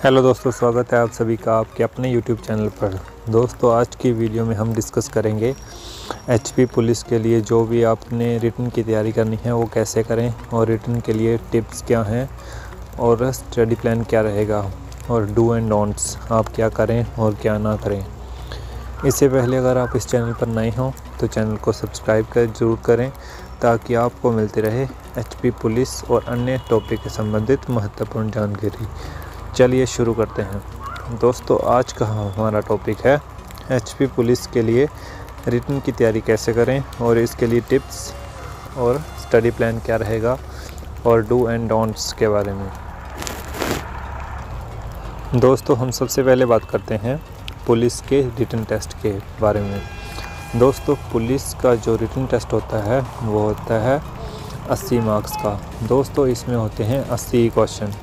Hello दोस्तों, स्वागत है आप सभी का आपके अपने YouTube चैनल पर। दोस्तों, आज की वीडियो में हम डिस्कस करेंगे एचपी पुलिस के लिए जो भी आपने रिटन की तैयारी करनी है वो कैसे करें, और रिटन के लिए टिप्स क्या हैं और स्टडी प्लान क्या रहेगा, और डू एंड डोंट्स आप क्या करें और क्या ना करें। इससे पहले अगर आप इस चैनल पर नए हों तो चैनल को सब्सक्राइब ज़रूर करें ताकि आपको मिलती रहे एचपी पुलिस और अन्य टॉपिक से संबंधित महत्वपूर्ण जानकारी। चलिए शुरू करते हैं। दोस्तों, आज का हमारा टॉपिक है एचपी पुलिस के लिए रिटन की तैयारी कैसे करें और इसके लिए टिप्स और स्टडी प्लान क्या रहेगा और डू एंड डोंट्स के बारे में। दोस्तों, हम सबसे पहले बात करते हैं पुलिस के रिटन टेस्ट के बारे में। दोस्तों, पुलिस का जो रिटन टेस्ट होता है वो होता है 80 मार्क्स का। दोस्तों, इसमें होते हैं 80 क्वेश्चन।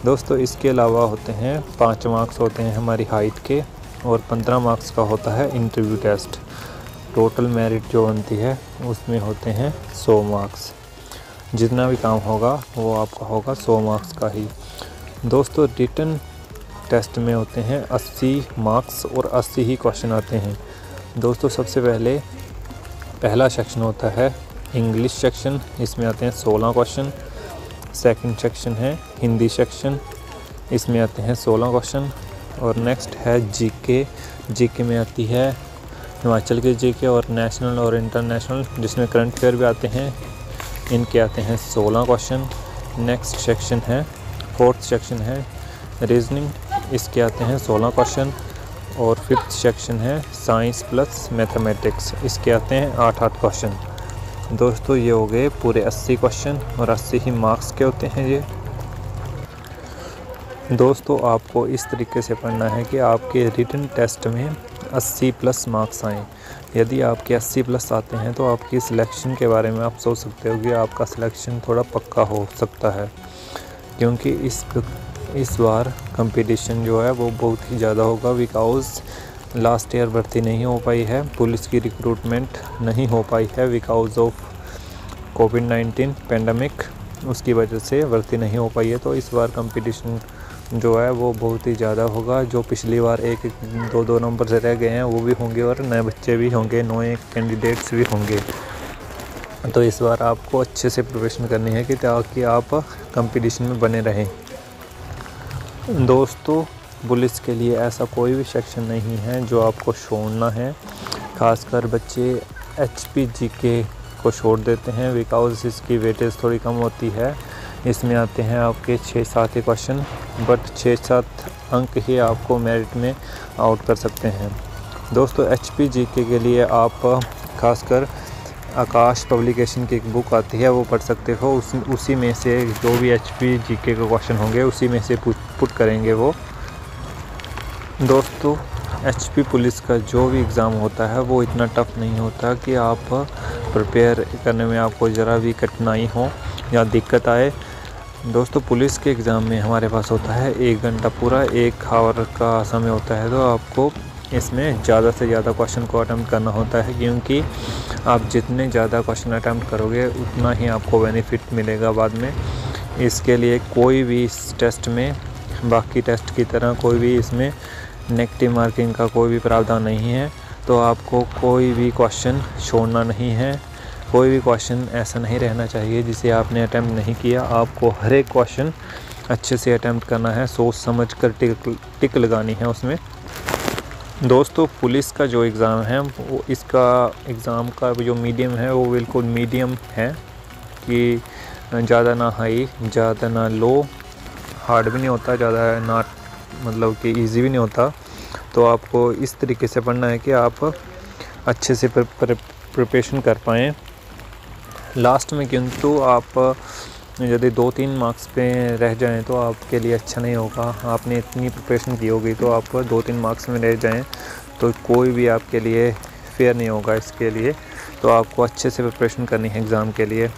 दोस्तों, इसके अलावा होते हैं 5 मार्क्स होते हैं हमारी हाइट के और 15 मार्क्स का होता है इंटरव्यू टेस्ट। टोटल मेरिट जो बनती है उसमें होते हैं 100 मार्क्स। जितना भी काम होगा वो आपका होगा 100 मार्क्स का ही। दोस्तों, रिटन टेस्ट में होते हैं 80 मार्क्स और 80 ही क्वेश्चन आते हैं। दोस्तों, सबसे पहले पहला सेक्शन होता है इंग्लिश सेक्शन। इसमें आते हैं 16 क्वेश्चन। सेकंड सेक्शन है हिंदी सेक्शन, इसमें आते हैं 16 क्वेश्चन। और नेक्स्ट है जीके में आती है हिमाचल के जीके और नेशनल और इंटरनेशनल, जिसमें करंट अफेयर भी आते हैं। इनके आते हैं 16 क्वेश्चन। नेक्स्ट सेक्शन है फोर्थ सेक्शन है रीजनिंग, इसके आते हैं 16 क्वेश्चन। और फिफ्थ सेक्शन है साइंस प्लस मैथमेटिक्स, इसके आते हैं 8 क्वेश्चन। दोस्तों, ये हो गए पूरे 80 क्वेश्चन और 80 ही मार्क्स के होते हैं ये। दोस्तों, आपको इस तरीके से पढ़ना है कि आपके रिटन टेस्ट में 80 प्लस मार्क्स आएँ। यदि आपके 80 प्लस आते हैं तो आपकी सिलेक्शन के बारे में आप सोच सकते हो कि आपका सिलेक्शन थोड़ा पक्का हो सकता है, क्योंकि इस बार कंपटीशन जो है वो बहुत ही ज़्यादा होगा। बिकॉज़ लास्ट ईयर भर्ती नहीं हो पाई है, पुलिस की रिक्रूटमेंट नहीं हो पाई है बिकॉज़ ऑफ कोविड-19 पेंडेमिक, उसकी वजह से भर्ती नहीं हो पाई है। तो इस बार कंपटीशन जो है वो बहुत ही ज़्यादा होगा। जो पिछली बार 1-2 नंबर से रह गए हैं वो भी होंगे और नए बच्चे भी होंगे, नए कैंडिडेट्स भी होंगे। तो इस बार आपको अच्छे से प्रिपरेशन करनी है कि ताकि आप कंपटीशन में बने रहें। दोस्तों, पुलिस के लिए ऐसा कोई भी सेक्शन नहीं है जो आपको छोड़ना है। खासकर बच्चे एचपी जीके को छोड़ देते हैं बिकॉज़ इसकी वेटेज थोड़ी कम होती है। इसमें आते हैं आपके 6-7 क्वेश्चन, बट 6-7 अंक ही आपको मेरिट में आउट कर सकते हैं। दोस्तों, एचपी जीके के लिए आप खासकर आकाश पब्लिकेशन की एक बुक आती है वो पढ़ सकते हो। उसी में से जो भी एचपी जीके के क्वेश्चन होंगे उसी में से पुट करेंगे वो। दोस्तों, एचपी पुलिस का जो भी एग्ज़ाम होता है वो इतना टफ़ नहीं होता कि आप प्रिपेयर करने में आपको ज़रा भी कठिनाई हो या दिक्कत आए। दोस्तों, पुलिस के एग्ज़ाम में हमारे पास होता है 1 घंटा पूरा, 1 आवर का समय होता है। तो आपको इसमें ज़्यादा से ज़्यादा क्वेश्चन को अटेम्प्ट करना होता है, क्योंकि आप जितने ज़्यादा क्वेश्चन अटेम्प्ट करोगे उतना ही आपको बेनिफिट मिलेगा बाद में। इसके लिए कोई भी इस टेस्ट में बाकी टेस्ट की तरह कोई भी इसमें नेगेटिव मार्किंग का कोई भी प्रावधान नहीं है। तो आपको कोई भी क्वेश्चन छोड़ना नहीं है। कोई भी क्वेश्चन ऐसा नहीं रहना चाहिए जिसे आपने अटेम्प्ट नहीं किया। आपको हर एक क्वेश्चन अच्छे से अटेम्प्ट करना है, सोच समझ कर टिक लगानी है उसमें। दोस्तों, पुलिस का जो एग्ज़ाम है वो इसका एग्ज़ाम का जो मीडियम है वो बिल्कुल मीडियम है कि ज़्यादा ना हाई ज़्यादा ना लो, हार्ड भी नहीं होता ज़्यादा, ना मतलब कि इजी भी नहीं होता। तो आपको इस तरीके से पढ़ना है कि आप अच्छे से प्रिपरेशन कर पाएँ लास्ट में। किंतु आप यदि 2-3 मार्क्स पे रह जाएं तो आपके लिए अच्छा नहीं होगा। आपने इतनी प्रिपरेशन की होगी तो आप 2-3 मार्क्स में रह जाएं तो कोई भी आपके लिए फेयर नहीं होगा इसके लिए। तो आपको अच्छे से प्रिपरेशन करनी है एग्ज़ाम के लिए।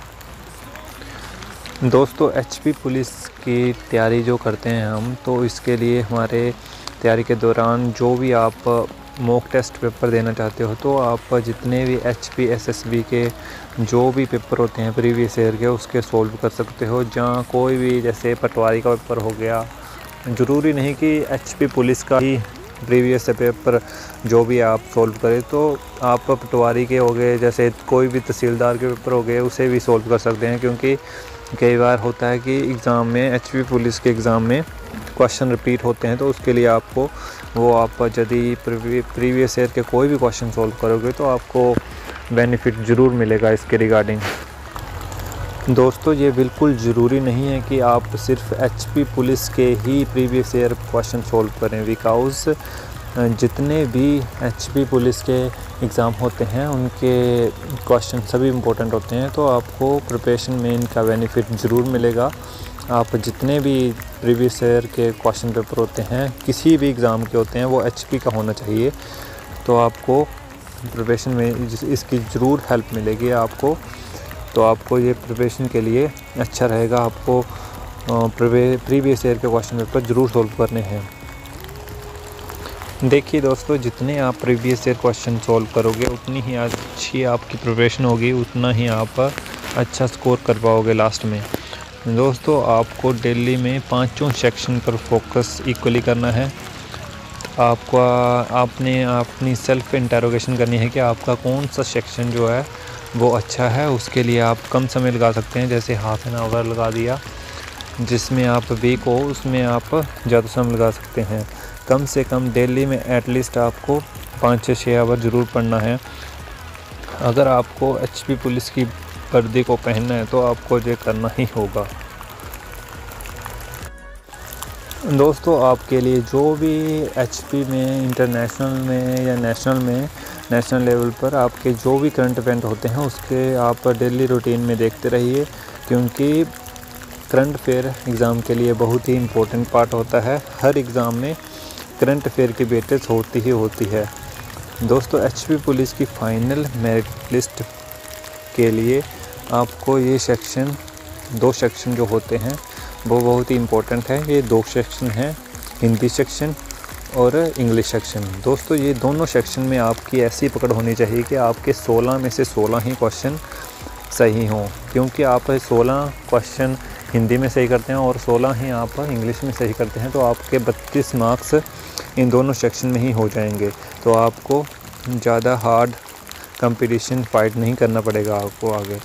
दोस्तों, एचपी पुलिस की तैयारी जो करते हैं हम, तो इसके लिए हमारे तैयारी के दौरान जो भी आप मॉक टेस्ट पेपर देना चाहते हो तो आप जितने भी एचपी एसएसबी के जो भी पेपर होते हैं प्रीवियस ईयर के उसके सॉल्व कर सकते हो। जहाँ कोई भी जैसे पटवारी का पेपर हो गया ज़रूरी नहीं कि HP पुलिस का ही प्रीवियस पेपर जो भी आप सॉल्व करें, तो आप पटवारी के हो गए, जैसे कोई भी तहसीलदार के पेपर हो गए, उसे भी सॉल्व कर सकते हैं। क्योंकि कई बार होता है कि एग्ज़ाम में HP पुलिस के एग्ज़ाम में क्वेश्चन रिपीट होते हैं, तो उसके लिए आपको आप यदि प्रीवियस ईयर के कोई भी क्वेश्चन सॉल्व करोगे तो आपको बेनिफिट ज़रूर मिलेगा इसके रिगार्डिंग। दोस्तों, ये बिल्कुल ज़रूरी नहीं है कि आप सिर्फ HP पुलिस के ही प्रीवियस ईयर क्वेश्चन सॉल्व करें, बिकॉज़ जितने भी HP पुलिस के एग्ज़ाम होते हैं उनके क्वेश्चन सभी इम्पोर्टेंट होते हैं, तो आपको प्रिपरेशन में इनका बेनिफिट ज़रूर मिलेगा। आप जितने भी प्रीवियस ईयर के क्वेश्चन पेपर होते हैं, किसी भी एग्ज़ाम के होते हैं, वो HP का होना चाहिए, तो आपको प्रिपरेशन में इसकी ज़रूर हेल्प मिलेगी आपको। तो आपको ये प्रिपरेशन के लिए अच्छा रहेगा, आपको प्रीवियस ईयर के क्वेश्चन पेपर ज़रूर सॉल्व करने हैं। देखिए दोस्तों, जितने आप प्रीवियस ईयर क्वेश्चन सॉल्व करोगे उतनी ही अच्छी आपकी प्रिपरेशन होगी, उतना ही आप अच्छा स्कोर कर पाओगे लास्ट में। दोस्तों, आपको डेली में 5 सेक्शन पर फोकस इक्वली करना है। आपने अपनी सेल्फ इंटरोगेशन करनी है कि आपका कौन सा सेक्शन जो है वो अच्छा है। उसके लिए आप कम समय लगा सकते हैं, जैसे हाफ एन आवर लगा दिया। जिसमें आप वीक हो उसमें आप ज़्यादा समय लगा सकते हैं। कम से कम डेली में एटलीस्ट आपको 5 से 6 आवर ज़रूर पढ़ना है। अगर आपको HP पुलिस की वर्दी को पहनना है तो आपको ये करना ही होगा। दोस्तों, आपके लिए जो भी HP में, इंटरनेशनल में या नेशनल लेवल पर आपके जो भी करंट इवेंट होते हैं उसके आप डेली रूटीन में देखते रहिए, क्योंकि करंट अफेयर एग्ज़ाम के लिए बहुत ही इम्पोर्टेंट पार्ट होता है। हर एग्ज़ाम में करंट अफेयर की वेटेज होती ही होती है। दोस्तों, HP पुलिस की फ़ाइनल मेरिट लिस्ट के लिए आपको ये सेक्शन, 2 सेक्शन जो होते हैं वो बहुत ही इम्पोर्टेंट है। ये 2 सेक्शन हैं, हिंदी सेक्शन और इंग्लिश सेक्शन। दोस्तों, ये दोनों सेक्शन में आपकी ऐसी पकड़ होनी चाहिए कि आपके 16 में से 16 ही क्वेश्चन सही हों, क्योंकि आप 16 क्वेश्चन हिंदी में सही करते हैं और 16 ही आप इंग्लिश में सही करते हैं, तो आपके 32 मार्क्स इन दोनों सेक्शन में ही हो जाएंगे। तो आपको ज़्यादा हार्ड कंपटीशन फाइट नहीं करना पड़ेगा आपको आगे।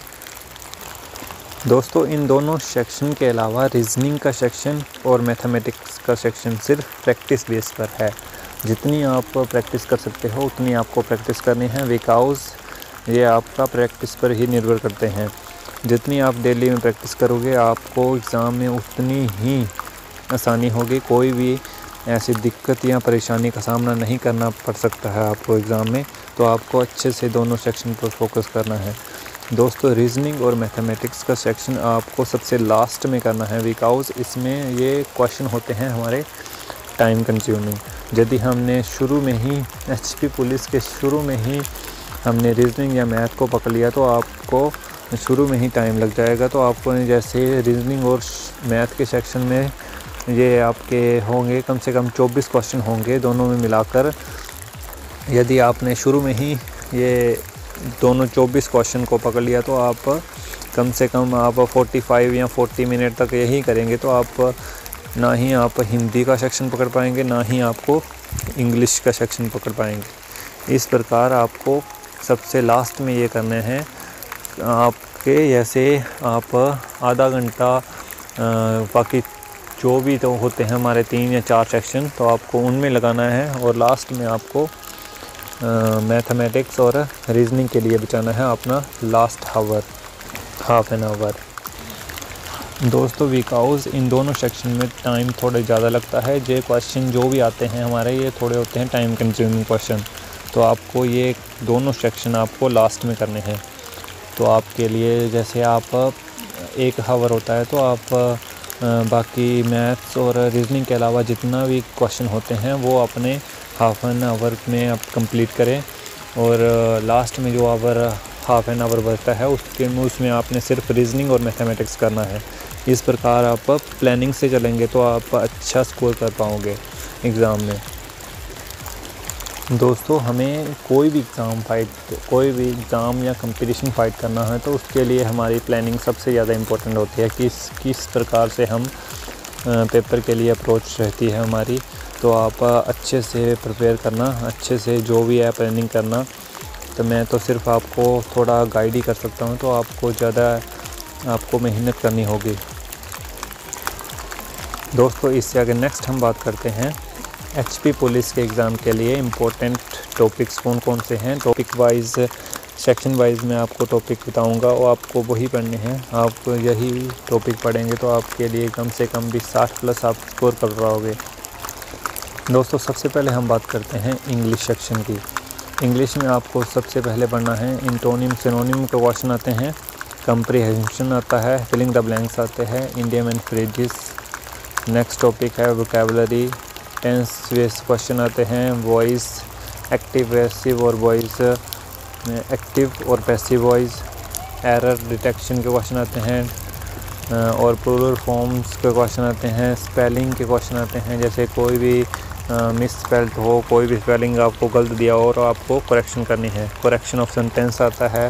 दोस्तों, इन दोनों सेक्शन के अलावा रीजनिंग का सेक्शन और मैथमेटिक्स का सेक्शन सिर्फ प्रैक्टिस बेस पर है। जितनी आप प्रैक्टिस कर सकते हो उतनी आपको प्रैक्टिस करनी है, बिकॉज़ ये आपका प्रैक्टिस पर ही निर्भर करते हैं। जितनी आप डेली में प्रैक्टिस करोगे आपको एग्ज़ाम में उतनी ही आसानी होगी। कोई भी ऐसी दिक्कत या परेशानी का सामना नहीं करना पड़ सकता है आपको एग्ज़ाम में। तो आपको अच्छे से दोनों सेक्शन पर फोकस करना है। दोस्तों, रीजनिंग और मैथमेटिक्स का सेक्शन आपको सबसे लास्ट में करना है, बिकॉज़ इसमें ये क्वेश्चन होते हैं हमारे टाइम कंज्यूमिंग। यदि हमने शुरू में ही HP पुलिस के शुरू में ही हमने रीजनिंग या मैथ को पकड़ लिया तो आपको शुरू में ही टाइम लग जाएगा। तो आपको जैसे रीजनिंग और मैथ के सेक्शन में ये आपके होंगे कम से कम 24 क्वेश्चन होंगे दोनों में मिलाकर। यदि आपने शुरू में ही ये दोनों 24 क्वेश्चन को पकड़ लिया तो आप कम से कम आप 45 या 40 मिनट तक यही करेंगे, तो आप ना ही आप हिंदी का सेक्शन पकड़ पाएंगे, ना ही आपको इंग्लिश का सेक्शन पकड़ पाएंगे। इस प्रकार आपको सबसे लास्ट में ये करने हैं। आपके जैसे आप आधा घंटा बाकी जो भी तो होते हैं हमारे 3 या 4 सेक्शन, तो आपको उनमें लगाना है और लास्ट में आपको मैथमेटिक्स और रीजनिंग के लिए बचाना है अपना last hour, half an hour. दोस्तों, बिकॉज़ इन दोनों सेक्शन में टाइम थोड़ा ज़्यादा लगता है। ये क्वेश्चन जो भी आते हैं हमारे ये थोड़े होते हैं टाइम कंज्यूमिंग क्वेश्चन, तो आपको ये दोनों सेक्शन आपको लास्ट में करने हैं। तो आपके लिए जैसे आप 1 हावर होता है तो आप बाकी मैथ्स और रीजनिंग के अलावा जितना भी क्वेश्चन होते हैं वो अपने हाफ एन आवर में आप कंप्लीट करें, और लास्ट में जो हाफ एन आवर बचता है उसमें आपने सिर्फ रीजनिंग और मैथमेटिक्स करना है। इस प्रकार आप प्लानिंग से चलेंगे तो आप अच्छा स्कोर कर पाओगे एग्ज़ाम में। दोस्तों, हमें कोई भी एग्ज़ाम या कंपटीशन फ़ाइट करना है तो उसके लिए हमारी प्लानिंग सबसे ज़्यादा इम्पोर्टेंट होती है कि किस प्रकार से हम पेपर के लिए अप्रोच रहती है हमारी। तो आप अच्छे से प्रिपेयर करना, अच्छे से जो भी है प्लानिंग करना। तो मैं तो सिर्फ आपको थोड़ा गाइड ही कर सकता हूँ, तो आपको ज़्यादा आपको मेहनत करनी होगी। दोस्तों इससे आगे नेक्स्ट हम बात करते हैं HP पुलिस के एग्ज़ाम के लिए इम्पोर्टेंट टॉपिक्स कौन कौन से हैं। टॉपिक वाइज, सेक्शन वाइज मैं आपको टॉपिक बताऊंगा और आपको वही पढ़ने हैं। आप यही टॉपिक पढ़ेंगे तो आपके लिए कम से कम भी 60+ आप स्कोर कर पाओगे। दोस्तों सबसे पहले हम बात करते हैं इंग्लिश सेक्शन की। इंग्लिश में आपको सबसे पहले पढ़ना है इंटोनिम सिनोनिम के क्वेश्चन आते हैं, कंप्रीहेंशन आता है, फिलिंग द ब्लैंक्स आते हैं, idiom and phrases. Next topic है वोकैबुलरी, टेंस बेस्ड क्वेश्चन आते हैं, वॉइस एक्टिव पैसिव और वॉइस एक्टिव और पैसिव वॉइस, एरर डिटेक्शन के क्वेश्चन आते हैं और प्लूरल फॉर्म्स के क्वेश्चन आते हैं, स्पेलिंग के क्वेश्चन आते हैं। जैसे कोई भी मिस स्पेल्ड हो, कोई भी स्पेलिंग आपको गलत दिया हो और आपको करेक्शन करनी है, करेक्शन ऑफ सेंटेंस आता है।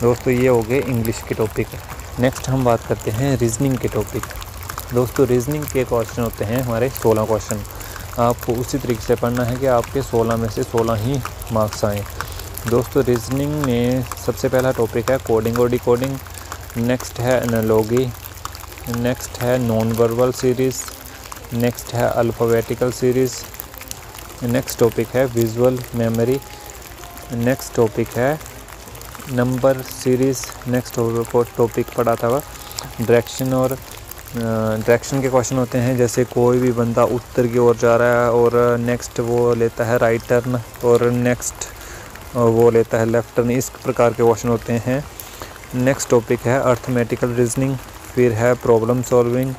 दोस्तों ये हो गए इंग्लिश के टॉपिक। नेक्स्ट हम बात करते हैं रीजनिंग के टॉपिक। दोस्तों रीजनिंग के क्वेश्चन होते हैं हमारे 16 क्वेश्चन। आपको उसी तरीके से पढ़ना है कि आपके 16 में से 16 ही मार्क्स आएँ। दोस्तों रीजनिंग में सबसे पहला टॉपिक है कोडिंग और डिकोडिंग, नेक्स्ट है एनालॉजी, नेक्स्ट है नॉन वर्बल सीरीज़, नेक्स्ट है अल्फ़ाबेटिकल सीरीज़, नेक्स्ट टॉपिक है विजुअल मेमोरी, नेक्स्ट टॉपिक है नंबर सीरीज़, नेक्स्ट टॉपिक पढ़ा था डायरेक्शन और डायरेक्शन के क्वेश्चन होते हैं। जैसे कोई भी बंदा उत्तर की ओर जा रहा है और नेक्स्ट वो लेता है राइट टर्न और नेक्स्ट वो लेता है लेफ़्ट टर्न, इस प्रकार के क्वेश्चन होते हैं। नेक्स्ट टॉपिक है अर्थमेटिकल रीजनिंग, फिर है प्रॉब्लम सॉल्विंग।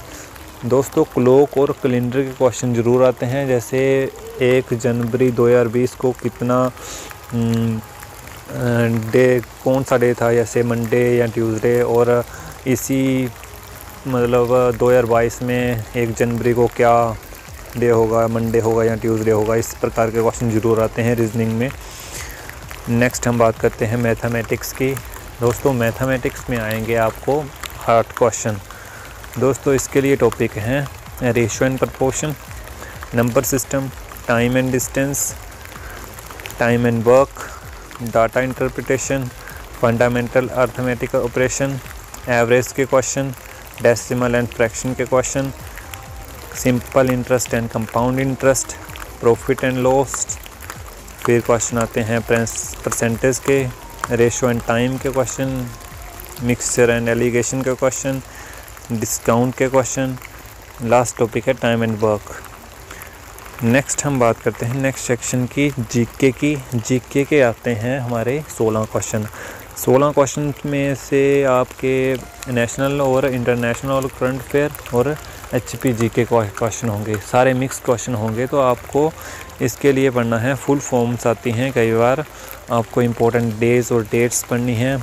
दोस्तों क्लॉक और कैलेंडर के क्वेश्चन ज़रूर आते हैं। जैसे 1 जनवरी 2020 को कितना डे, कौन सा डे था, जैसे मंडे या ट्यूसडे, और इसी मतलब 2022 में 1 जनवरी को क्या डे होगा, मंडे होगा या ट्यूसडे होगा, इस प्रकार के क्वेश्चन ज़रूर आते हैं रीजनिंग में। नेक्स्ट हम बात करते हैं मैथमेटिक्स की। दोस्तों मैथमेटिक्स में आएंगे आपको 8 क्वेश्चन। दोस्तों इसके लिए टॉपिक हैं ratio and proportion, number system, time and distance, time and work, data interpretation, fundamental arithmetical operation, average के क्वेश्चन, डेसिमल एंड फ्रैक्शन के question, simple interest and compound interest, profit and loss. फिर question आते हैं percentage के, ratio and time के question, mixture and allegation के question, discount के question. Last topic है टाइम एंड वर्क। नेक्स्ट हम बात करते हैं नेक्स्ट सेक्शन की जीके की। जीके के आते हैं हमारे 16 क्वेश्चन। 16 क्वेश्चन में से आपके नेशनल और इंटरनेशनल और करंट अफेयर और HP जीके क्वेश्चन होंगे, सारे मिक्स क्वेश्चन होंगे। तो आपको इसके लिए पढ़ना है, फुल फॉर्म्स आती हैं कई बार, आपको इम्पोर्टेंट डेज और डेट्स पढ़नी है,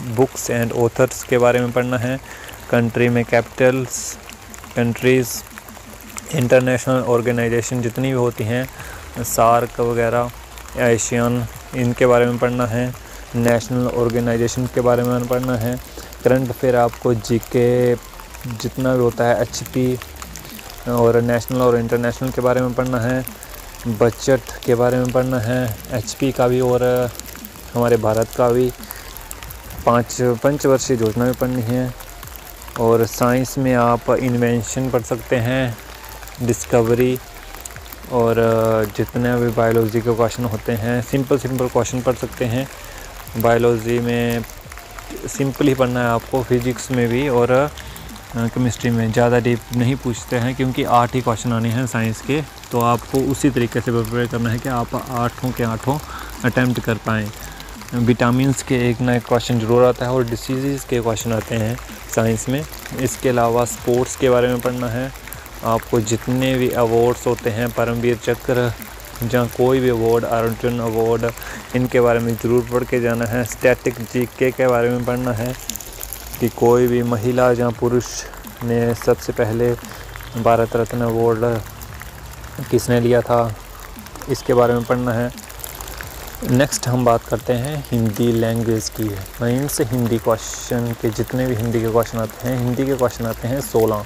बुक्स एंड ऑथर्स के बारे में पढ़ना है, कंट्री में कैपिटल्स, कंट्रीज़, इंटरनेशनल ऑर्गेनाइजेशन जितनी भी होती हैं, सार्क वगैरह, एशियन, इनके बारे में पढ़ना है, नेशनल ऑर्गेनाइजेशन के बारे में पढ़ना है। करंट अफेयर आपको जीके जितना भी होता है HP और नेशनल और इंटरनेशनल के बारे में पढ़ना है, बजट के बारे में पढ़ना है, HP का भी और हमारे भारत का भी, पंचवर्षीय योजना भी पढ़नी है। और साइंस में आप इन्वेंशन पढ़ सकते हैं, डिस्कवरी, और जितने भी बायोलॉजी के क्वेश्चन होते हैं सिंपल क्वेश्चन पढ़ सकते हैं। बायोलॉजी में सिंपल ही पढ़ना है आपको, फिज़िक्स में भी और केमिस्ट्री में ज़्यादा डीप नहीं पूछते हैं क्योंकि 8 ही क्वेश्चन आने हैं साइंस के। तो आपको उसी तरीके से प्रिपेयर करना है कि आप 8 के 8 अटैम्प्ट कर पाएँ। विटामिन्स के एक ना एक क्वेश्चन ज़रूर आता है और डिसीज़ के क्वेश्चन आते हैं साइंस में। इसके अलावा स्पोर्ट्स के बारे में पढ़ना है। आपको जितने भी अवार्ड्स होते हैं, परमवीर चक्र, जहाँ कोई भी अवार्ड, अर्जुन अवार्ड, इनके बारे में ज़रूर पढ़ के जाना है। स्टैटिक जीके के बारे में पढ़ना है कि कोई भी महिला जहाँ पुरुष ने सबसे पहले भारत रत्न अवार्ड किसने लिया था, इसके बारे में पढ़ना है। नेक्स्ट हम बात करते हैं हिंदी लैंग्वेज की। मेन से हिंदी क्वेश्चन के जितने भी हिंदी के क्वेश्चन आते हैं, हिंदी के क्वेश्चन आते हैं 16।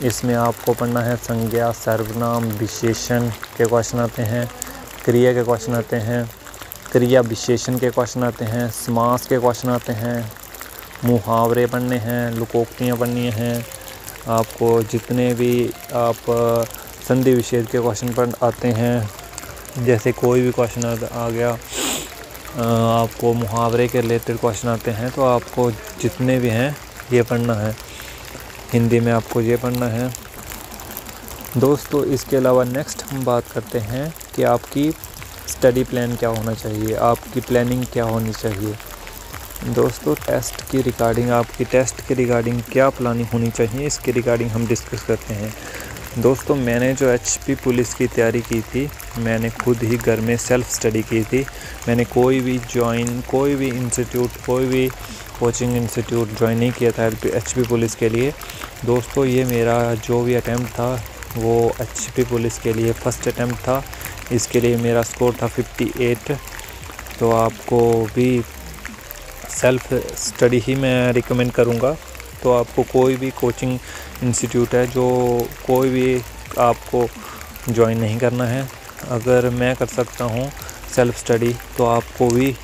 इसमें आपको पढ़ना है संज्ञा, सर्वनाम, विशेषण के क्वेश्चन आते हैं, क्रिया के क्वेश्चन आते हैं, क्रिया विशेषण के क्वेश्चन आते हैं, समास के क्वेश्चन आते हैं, मुहावरे पढ़ने हैं, लोकोक्तियाँ पढ़नी हैं। आपको जितने भी आप संधि विच्छेद के क्वेश्चन पढ़ आते हैं, जैसे कोई भी क्वेश्चन आ गया, आपको मुहावरे के रिलेटेड क्वेश्चन आते हैं, तो आपको जितने भी हैं ये पढ़ना है। हिंदी में आपको ये पढ़ना है। दोस्तों इसके अलावा नेक्स्ट हम बात करते हैं कि आपकी स्टडी प्लान क्या होना चाहिए, आपकी प्लानिंग क्या होनी चाहिए। दोस्तों टेस्ट की रिगार्डिंग, आपकी टेस्ट के रिगार्डिंग क्या प्लानिंग होनी चाहिए, इसके रिगार्डिंग हम डिस्कस करते हैं। दोस्तों मैंने जो HP पुलिस की तैयारी की थी, मैंने खुद ही घर में सेल्फ़ स्टडी की थी। मैंने कोई भी इंस्टीट्यूट, कोई भी कोचिंग इंस्टीट्यूट ज्वाइन नहीं किया था HP पुलिस के लिए। दोस्तों ये मेरा जो भी अटैम्प्ट था वो HP पुलिस के लिए फ़र्स्ट अटैम्प्ट था। इसके लिए मेरा स्कोर था 58। तो आपको भी सेल्फ़ स्टडी ही मैं रिकमेंड करूँगा। तो आपको कोई भी कोचिंग इंस्टीट्यूट है जो कोई भी आपको ज्वाइन नहीं करना है। अगर मैं कर सकता हूँ सेल्फ़ स्टडी, तो आपको भी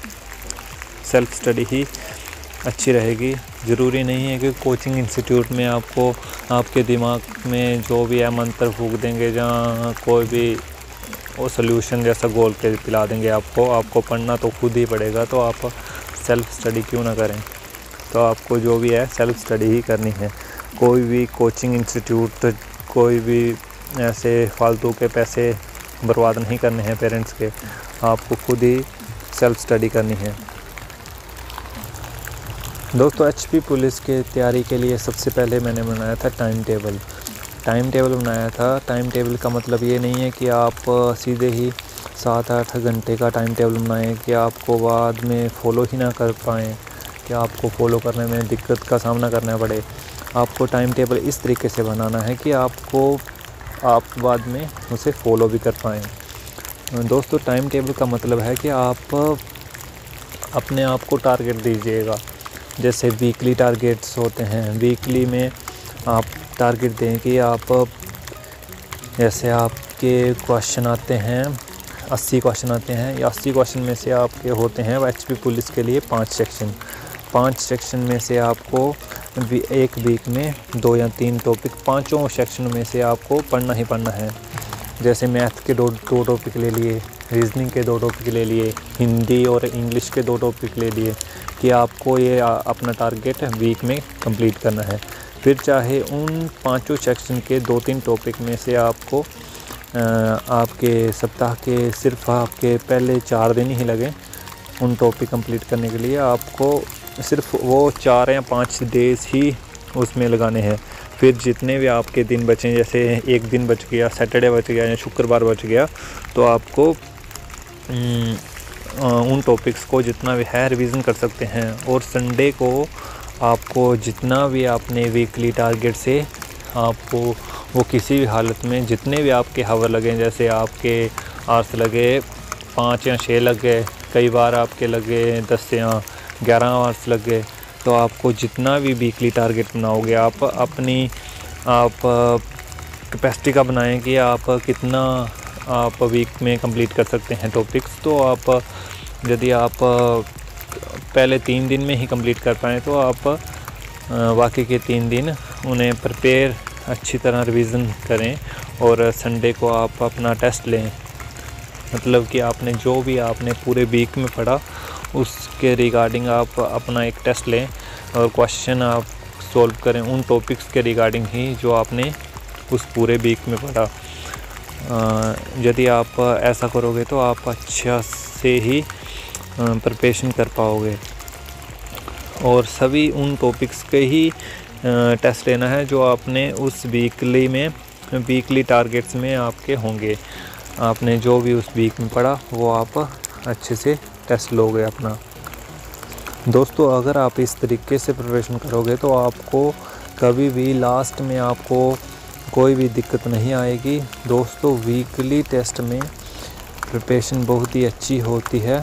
सेल्फ़ स्टडी ही अच्छी रहेगी। ज़रूरी नहीं है कि कोचिंग इंस्टीट्यूट में आपको आपके दिमाग में जो भी है मंत्र फूक देंगे, जहाँ कोई भी वो सॉल्यूशन जैसा गोल के पिला देंगे आपको पढ़ना तो खुद ही पड़ेगा। तो आप सेल्फ़ स्टडी क्यों ना करें। तो आपको जो भी है सेल्फ़ स्टडी ही करनी है। कोई भी कोचिंग इंस्टीट्यूट, कोई भी ऐसे फालतू के पैसे बर्बाद नहीं करने हैं पेरेंट्स के, आपको खुद ही सेल्फ़ स्टडी करनी है। दोस्तों HP पुलिस के तैयारी के लिए सबसे पहले मैंने बनाया था टाइम टेबल बनाया था। टाइम टेबल का मतलब ये नहीं है कि आप सीधे ही 7-8 घंटे का टाइम टेबल बनाएं कि आपको बाद में फ़ॉलो ही ना कर पाएँ, कि आपको फ़ॉलो करने में दिक्कत का सामना करना पड़े। आपको टाइम टेबल इस तरीके से बनाना है कि आप बाद में उसे फ़ॉलो भी कर पाएँ। दोस्तों टाइम टेबल का मतलब है कि आप अपने आप को टारगेट दीजिएगा। जैसे वीकली टारगेट्स होते हैं, वीकली में आप टारगेट दें कि आप, जैसे आपके क्वेश्चन आते हैं 80 क्वेश्चन आते हैं, या 80 क्वेश्चन में से आपके होते हैं HP पुलिस के लिए 5 सेक्शन में से आपको एक वीक में 2 या 3 टॉपिक, 5 सेक्शन में से आपको पढ़ना ही पढ़ना है। जैसे मैथ के 2 टॉपिक ले लिए, रीजनिंग के 2 टॉपिक ले लिए, हिंदी और इंग्लिश के 2 टॉपिक ले लिए, कि आपको ये अपना टारगेट वीक में कंप्लीट करना है। फिर चाहे उन 5 सेक्शन के 2-3 टॉपिक में से आपको आपके सप्ताह के सिर्फ आपके पहले 4 दिन ही लगे उन टॉपिक कंप्लीट करने के लिए, आपको सिर्फ वो 4 या 5 डेज़ ही उसमें लगाने हैं। फिर जितने भी आपके दिन बचें, जैसे एक दिन बच गया, सैटरडे बच गया या शुक्रवार बच गया, तो आपको उन टॉपिक्स को जितना भी है रिवीज़न कर सकते हैं। और संडे को आपको जितना भी आपने वीकली टारगेट से, आपको वो किसी भी हालत में जितने भी आपके हावर लगे, जैसे आपके आवर्स लगे 5 या 6 लग गए, कई बार आपके लगे 10 या 11 आवर्स लग गए, तो आपको जितना भी वीकली टारगेट बनाओगे, आप अपनी कैपेसिटी का बनाएं कि आप कितना आप वीक में कंप्लीट कर सकते हैं टॉपिक्स। तो आप यदि आप पहले 3 दिन में ही कंप्लीट कर पाएँ, तो आप बाकी के 3 दिन उन्हें प्रिपेयर अच्छी तरह रिवीज़न करें, और संडे को आप अपना टेस्ट लें। मतलब कि आपने जो भी आपने पूरे वीक में पढ़ा उसके रिगार्डिंग आप अपना एक टेस्ट लें और क्वेश्चन आप सॉल्व करें उन टॉपिक्स के रिगार्डिंग ही जो आपने उस पूरे वीक में पढ़ा। यदि आप ऐसा करोगे तो आप अच्छा से ही प्रिपरेशन कर पाओगे, और सभी उन टॉपिक्स के ही टेस्ट लेना है जो आपने उस वीकली टारगेट्स में आपके होंगे। आपने जो भी उस वीक में पढ़ा वो आप अच्छे से टेस्ट लोगे अपना। दोस्तों अगर आप इस तरीके से प्रिपरेशन करोगे तो आपको कभी भी लास्ट में आपको कोई भी दिक्कत नहीं आएगी। दोस्तों वीकली टेस्ट में प्रिपरेशन बहुत ही अच्छी होती है।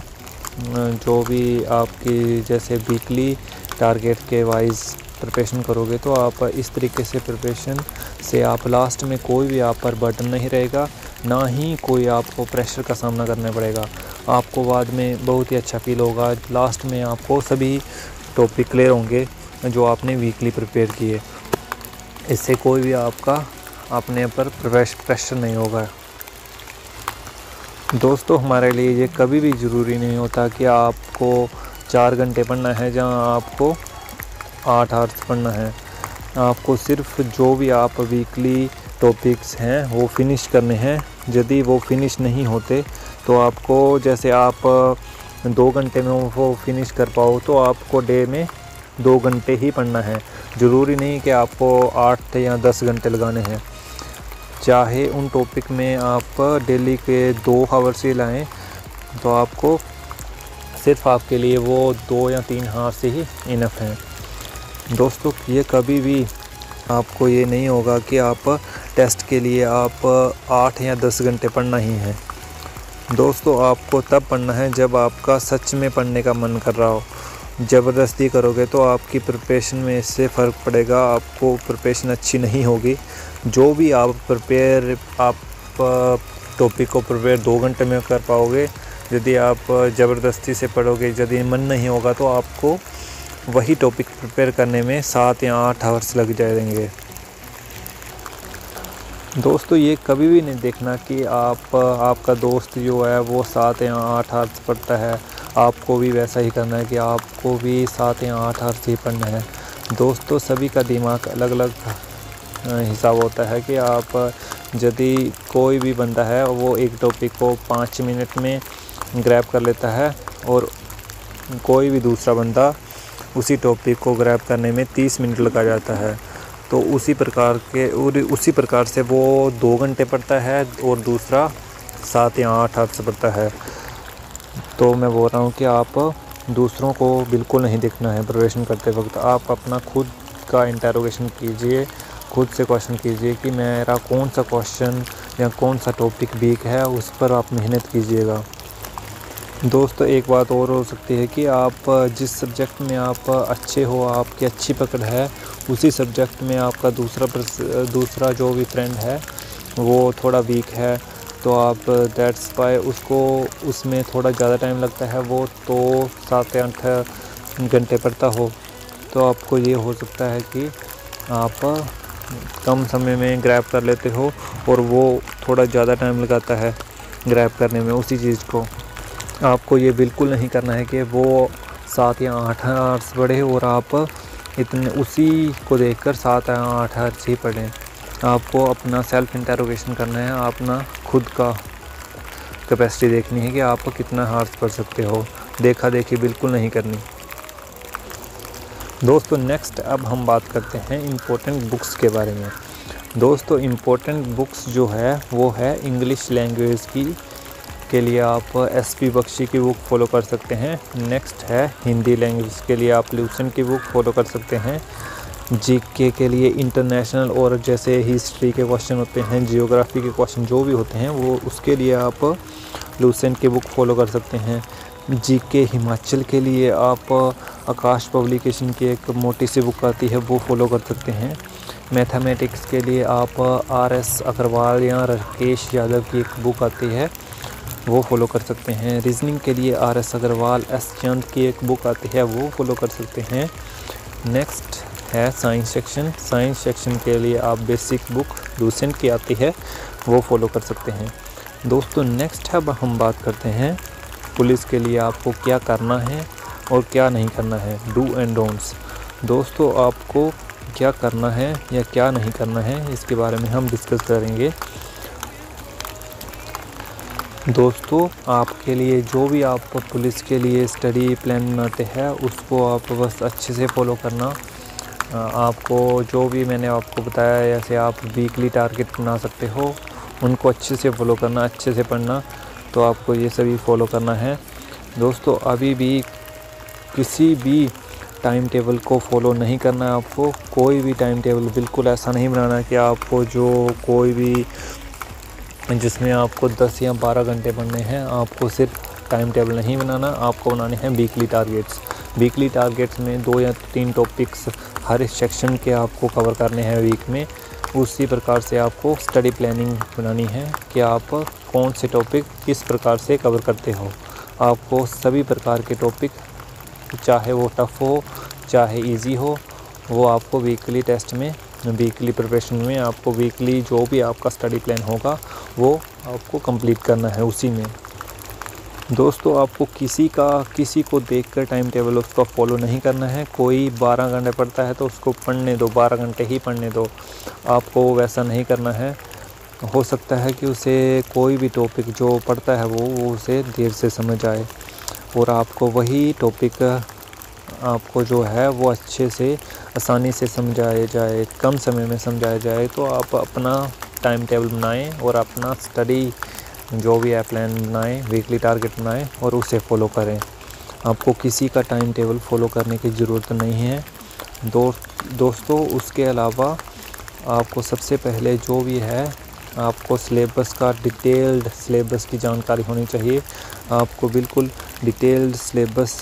जो भी आपकी जैसे वीकली टारगेट के वाइज प्रिपरेशन करोगे तो आप इस तरीके से प्रिपरेशन से आप लास्ट में कोई भी आप पर बर्डन नहीं रहेगा, ना ही कोई आपको प्रेशर का सामना करना पड़ेगा। आपको बाद में बहुत ही अच्छा फील होगा। लास्ट में आपको सभी टॉपिक क्लियर होंगे जो आपने वीकली प्रिपेयर किए। इससे कोई भी आपका अपने पर प्रेशर नहीं होगा। दोस्तों हमारे लिए ये कभी भी ज़रूरी नहीं होता कि आपको 4 घंटे पढ़ना है जहाँ आपको 8 आवर्स पढ़ना है। आपको सिर्फ जो भी आप वीकली टॉपिक्स हैं वो फिनिश करने हैं। यदि वो फिनिश नहीं होते तो आपको, जैसे आप 2 घंटे में वो फिनिश कर पाओ तो आपको डे में 2 घंटे ही पढ़ना है। ज़रूरी नहीं कि आपको 8 या 10 घंटे लगाने हैं। चाहे उन टॉपिक में आप डेली के 2 आवर्स ही लाएँ तो आपको सिर्फ आपके लिए वो 2 या 3 आवर्स से ही इनफ हैं। दोस्तों ये कभी भी आपको ये नहीं होगा कि आप टेस्ट के लिए आप 8 या 10 घंटे पढ़ना ही है। दोस्तों आपको तब पढ़ना है जब आपका सच में पढ़ने का मन कर रहा हो। ज़बरदस्ती करोगे तो आपकी प्रिपरेशन में इससे फ़र्क पड़ेगा, आपको प्रिपरेशन अच्छी नहीं होगी। जो भी आप टॉपिक को प्रिपेयर 2 घंटे में कर पाओगे, यदि आप ज़बरदस्ती से पढ़ोगे, यदि मन नहीं होगा तो आपको वही टॉपिक प्रिपेयर करने में 7 या 8 आवर्स लग जाएंगे। दोस्तों ये कभी भी नहीं देखना कि आपका दोस्त जो है वो 7 या 8 आवर्स पढ़ता है, आपको भी वैसा ही करना है कि आपको भी 7 या 8 आवर्स ही पढ़ना है। दोस्तों सभी का दिमाग अलग अलग हिसाब होता है कि आप, यदि कोई भी बंदा है वो एक टॉपिक को 5 मिनट में ग्रैब कर लेता है और कोई भी दूसरा बंदा उसी टॉपिक को ग्रैब करने में 30 मिनट लगा जाता है, तो उसी प्रकार से वो 2 घंटे पढ़ता है और दूसरा 7 या 8 आवर्स पढ़ता है। तो मैं बोल रहा हूँ कि आप दूसरों को बिल्कुल नहीं देखना है प्रिपरेशन करते वक्त। आप अपना खुद का इंटरोगेशन कीजिए, खुद से क्वेश्चन कीजिए कि मेरा कौन सा क्वेश्चन या कौन सा टॉपिक वीक है, उस पर आप मेहनत कीजिएगा। दोस्तों एक बात और हो सकती है कि आप जिस सब्जेक्ट में आप अच्छे हो, आपकी अच्छी पकड़ है, उसी सब्जेक्ट में आपका दूसरा जो भी फ्रेंड है वो थोड़ा वीक है, तो आप दैट्स वाई उसमें थोड़ा ज़्यादा टाइम लगता है, वो तो 7 या 8 घंटे पढ़ता हो, तो आपको ये हो सकता है कि आप कम समय में ग्रैब कर लेते हो और वो थोड़ा ज़्यादा टाइम लगाता है ग्रैब करने में उसी चीज़ को। आपको ये बिल्कुल नहीं करना है कि वो 7 या 8 आवर्स पढ़े और आप उसी को देखकर 7 या 8 आवर्स ही पढ़ें। आपको अपना सेल्फ इंटरोगेशन करना है, अपना खुद का कैपेसिटी देखनी है कि आप कितना आवर्स पढ़ सकते हो। देखा देखी बिल्कुल नहीं करनी। दोस्तों नेक्स्ट अब हम बात करते हैं इम्पोर्टेंट बुक्स के बारे में। दोस्तों इम्पोर्टेंट बुक्स जो है वो है इंग्लिश लैंग्वेज के लिए आप SP बख्शी की बुक फॉलो कर सकते हैं। नेक्स्ट है हिंदी लैंग्वेज के लिए आप लूसेंट की बुक फॉलो कर सकते हैं। GK के लिए इंटरनेशनल और जैसे हिस्ट्री के क्वेश्चन होते हैं, जियोग्राफी के क्वेश्चन जो भी होते हैं वो उसके लिए आप लूसेंट की बुक फॉलो कर सकते हैं। GK हिमाचल के लिए आप आकाश पब्लिकेशन की एक मोटी सी बुक आती है वो फॉलो कर सकते हैं। मैथमेटिक्स के लिए आप RS अग्रवाल या राकेश यादव की एक बुक आती है वो फॉलो कर सकते हैं। रीजनिंग के लिए RS अग्रवाल, S चंद की एक बुक आती है वो फॉलो कर सकते हैं। नेक्स्ट है साइंस सेक्शन के लिए आप बेसिक बुक लूसेंट की आती है वो फॉलो कर सकते हैं। दोस्तों नेक्स्ट अब हम बात करते हैं पुलिस के लिए आपको क्या करना है और क्या नहीं करना है, डू एंड डोंट्स। दोस्तों आपको क्या करना है या क्या नहीं करना है इसके बारे में हम डिस्कस करेंगे। दोस्तों आपके लिए जो भी आप पुलिस के लिए स्टडी प्लान बनाते हैं उसको आप बस अच्छे से फॉलो करना। आपको जो भी मैंने आपको बताया, जैसे आप वीकली टारगेट बना सकते हो, उनको अच्छे से फॉलो करना, अच्छे से पढ़ना, तो आपको ये सभी फॉलो करना है। दोस्तों अभी भी किसी भी टाइम टेबल को फॉलो नहीं करना है। आपको कोई भी टाइम टेबल बिल्कुल ऐसा नहीं बनाना कि आपको जिसमें आपको 10 या 12 घंटे पढ़ने हैं। आपको सिर्फ टाइम टेबल नहीं बनाना, आपको बनाने हैं वीकली टारगेट्स। वीकली टारगेट्स में 2 या 3 टॉपिक्स हर सेक्शन के आपको कवर करने हैं वीक में। उसी प्रकार से आपको स्टडी प्लानिंग बनानी है कि आप कौन से टॉपिक किस प्रकार से कवर करते हो। आपको सभी प्रकार के टॉपिक, चाहे वो टफ़ हो चाहे इजी हो, वो आपको वीकली टेस्ट में, वीकली प्रिपरेशन में आपको वीकली जो भी आपका स्टडी प्लान होगा वो आपको कंप्लीट करना है उसी में। दोस्तों, आपको किसी को देखकर टाइम टेबल उसका फॉलो नहीं करना है। कोई 12 घंटे पढ़ता है तो उसको पढ़ने दो, 12 घंटे ही पढ़ने दो। आपको वैसा नहीं करना है। हो सकता है कि उसे कोई भी टॉपिक जो पढ़ता है वो उसे देर से समझ आए और आपको वही टॉपिक आपको जो है वो अच्छे से आसानी से समझाया जाए, कम समय में समझाया जाए। तो आप अपना टाइम टेबल बनाएं और अपना स्टडी जो भी है प्लान बनाएं, वीकली टारगेट बनाएं और उसे फॉलो करें। आपको किसी का टाइम टेबल फॉलो करने की ज़रूरत नहीं है। दोस्तों, उसके अलावा आपको सबसे पहले जो भी है आपको सिलेबस का, डिटेल्ड सिलेबस की जानकारी होनी चाहिए। आपको बिल्कुल डिटेल्ड सिलेबस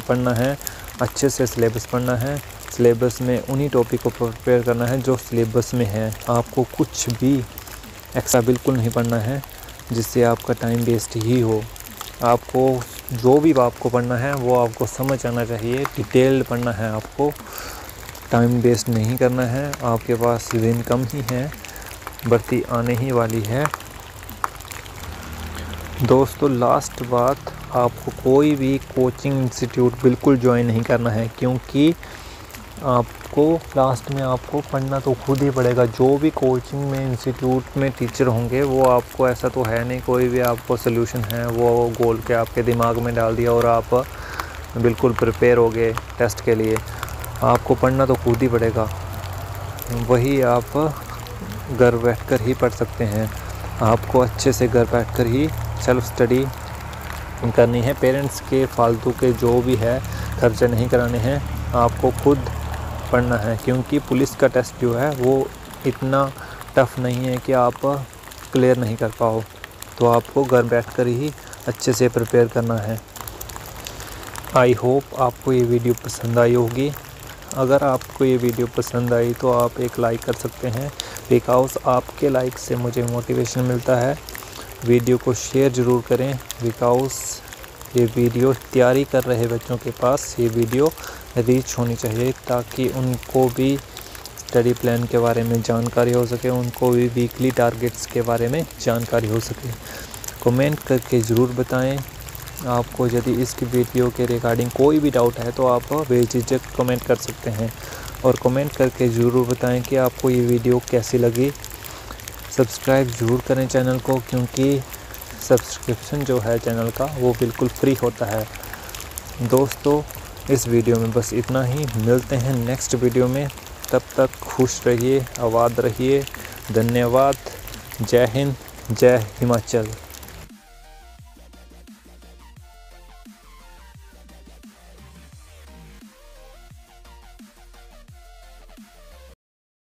पढ़ना है, अच्छे से सिलेबस पढ़ना है। सिलेबस में उन्हीं टॉपिक को प्रिपेयर करना है जो सिलेबस में है। आपको कुछ भी एक्स्ट्रा बिल्कुल नहीं पढ़ना है जिससे आपका टाइम वेस्ट ही हो। आपको जो भी आपको पढ़ना है वो आपको समझ आना चाहिए, डिटेल्ड पढ़ना है। आपको टाइम वेस्ट नहीं करना है। आपके पास दिन कम ही है, भर्ती आने ही वाली है। दोस्तों, लास्ट बात, आपको कोई भी कोचिंग इंस्टीट्यूट बिल्कुल ज्वाइन नहीं करना है, क्योंकि आपको लास्ट में आपको पढ़ना तो खुद ही पड़ेगा। जो भी कोचिंग में इंस्टीट्यूट में टीचर होंगे वो आपको, ऐसा तो है नहीं कोई भी आपको सलूशन है वो गोल के आपके दिमाग में डाल दिया और आप बिल्कुल प्रिपेयर हो गए टेस्ट के लिए। आपको पढ़ना तो खुद ही पड़ेगा। वही आप घर बैठकर ही पढ़ सकते हैं। आपको अच्छे से घर बैठकर ही सेल्फ स्टडी करनी है। पेरेंट्स के फालतू के जो भी है खर्चे नहीं कराने हैं, आपको खुद पढ़ना है। क्योंकि पुलिस का टेस्ट जो है वो इतना टफ़ नहीं है कि आप क्लियर नहीं कर पाओ। तो आपको घर बैठकर ही अच्छे से प्रिपेयर करना है। आई होप आपको ये वीडियो पसंद आई होगी। अगर आपको ये वीडियो पसंद आई तो आप एक लाइक कर सकते हैं, बिकॉज़ आपके लाइक से मुझे मोटिवेशन मिलता है। वीडियो को शेयर ज़रूर करें, बिकॉज़ ये वीडियो तैयारी कर रहे बच्चों के पास ये वीडियो रीच होनी चाहिए, ताकि उनको भी स्टडी प्लान के बारे में जानकारी हो सके, उनको भी वीकली टारगेट्स के बारे में जानकारी हो सके। कमेंट करके ज़रूर बताएं। आपको यदि इस वीडियो के रिगार्डिंग कोई भी डाउट है तो आप बेझिझक कमेंट कर सकते हैं और कमेंट करके ज़रूर बताएं कि आपको ये वीडियो कैसी लगी। सब्सक्राइब ज़रूर करें चैनल को, क्योंकि सब्सक्रिप्शन जो है चैनल का वो बिल्कुल फ्री होता है। दोस्तों, इस वीडियो में बस इतना ही। मिलते हैं नेक्स्ट वीडियो में। तब तक खुश रहिए, आबाद रहिए। धन्यवाद। जय हिंद, जय हिमाचल।